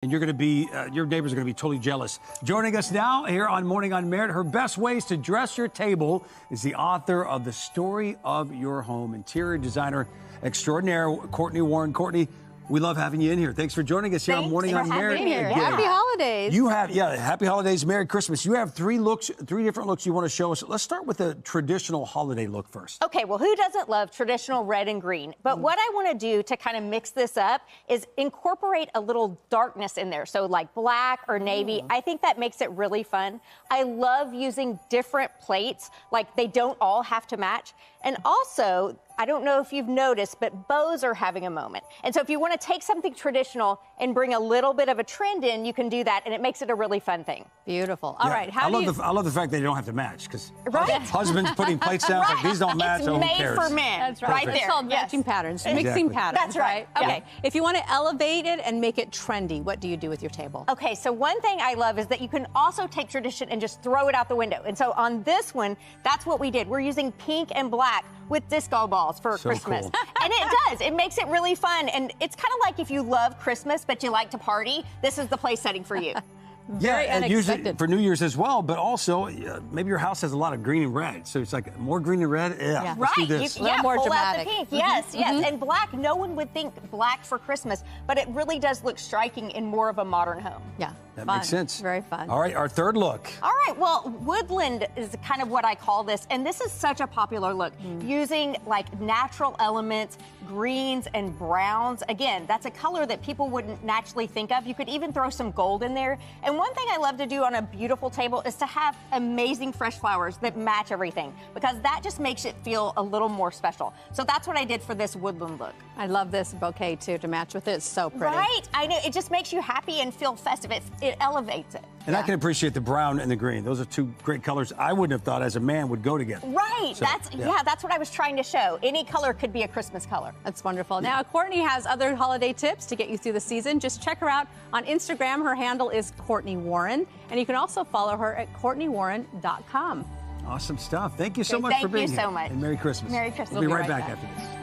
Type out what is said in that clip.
and you're going to be, your neighbors are going to be totally jealous. Joining us now here on Morning on Merit, her best ways to dress your table is the author of The Story of Your Home, interior designer extraordinaire, Courtney Warren. Courtney, we love having you in here. Thanks for joining us here on Morning on Merit. Happy holidays. You have, happy holidays, Merry Christmas. You have three different looks you want to show us. Let's start with the traditional holiday look first. Okay, well, who doesn't love traditional red and green? But what I want to do to kind of mix this up is incorporate a little darkness in there. So like black or navy, I think that makes it really fun. I love using different plates, like they don't all have to match. And also, I don't know if you've noticed, but bows are having a moment. And so if you want to take something traditional and bring a little bit of a trend in, you can do that, and it makes it a really fun thing. Beautiful. All right. I love the fact that they don't have to match, because right? husbands putting plates down, like these don't match, so who cares? It's made for men. That's right. Right It's called matching patterns, mixing patterns. That's right. Okay. If you want to elevate it and make it trendy, what do you do with your table? Okay, so one thing I love is that you can also take tradition and just throw it out the window. And so on this one, that's what we did. We're using pink and black with disco balls for Christmas. Cool. And it does. It makes it really fun. And it's kind of like if you love Christmas, but you like to party, this is the place setting for you. And use it for New Year's as well, but also maybe your house has a lot of green and red, so it's like more green and red. Let's do this. More pull dramatic. out the pink. Yes. And black. No one would think black for Christmas, but it really does look striking in more of a modern home. Yeah, that fun. makes sense. Very fun. All right, our third look. All right, well, woodland is kind of what I call this, and this is such a popular look, using like natural elements, greens and browns. Again, that's a color that people wouldn't naturally think of. You could even throw some gold in there. And one thing I love to do on a beautiful table is to have amazing fresh flowers that match everything, because that just makes it feel a little more special. So that's what I did for this woodland look. I love this bouquet too to match with it. It's so pretty. Right? I know. It just makes you happy and feel festive. It elevates it. And I can appreciate the brown and the green. Those are two great colors I wouldn't have thought as a man would go together. Right. So, that's what I was trying to show. Any color could be a Christmas color. That's wonderful. Now, Courtney has other holiday tips to get you through the season. Just check her out on Instagram. Her handle is Courtney Warren. And you can also follow her at CourtneyWarren.com. Awesome stuff. Thank you so much for being here. Thank you so much. And Merry Christmas. Merry Christmas. We'll be right back after this.